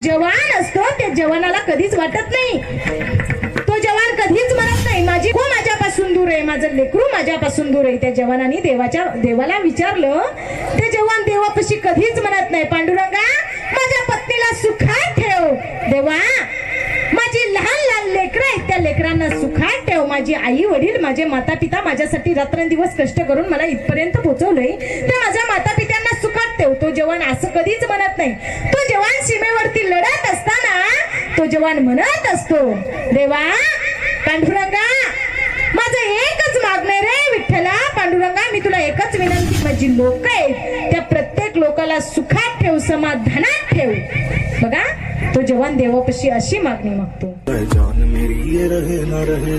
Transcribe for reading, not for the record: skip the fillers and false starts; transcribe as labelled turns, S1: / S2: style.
S1: जवान असतो त्या जवानाला कधीच वाटत नाही, तो जवान कधीच म्हणत नाही माझी हो माझ्यापासून दूर आहे, माझं लेकरू माझ्यापासून दूर आहे. त्या जवानाने देवाला विचारलं, ते जवान देवापाशी कधीच म्हणत नाही पांडुरंगा माझ्या पत्नीला सुखात ठेव, देवा माझी लहान लहान लेकरं आहेत त्या लेकरांना सुखात ठेव, माझी आई वडील माझे माता पिता माझ्यासाठी रात्रंदिवस कष्ट करून मला इथपर्यंत पोहोचवलंय, तर माझ्या माता पित्यांना सुखात ठेव. तो जवान असं कधीच म्हणत नाही. तो जवान सीमेवरती लढत असताना तो जवान म्हणत असतो, देवा पांडुरंगा माझं एकच मागणं रे विठ्ठला, पांडुरंगा मी तुला एकच विनंती, माझी लोक आहेत त्या प्रत्येक लोकाला सुखात ठेव, समाधानात ठेव. बघा तो जवान देवापाशी अशी मागणी मागतो.
S2: जान मेरी ये रहे ना रहे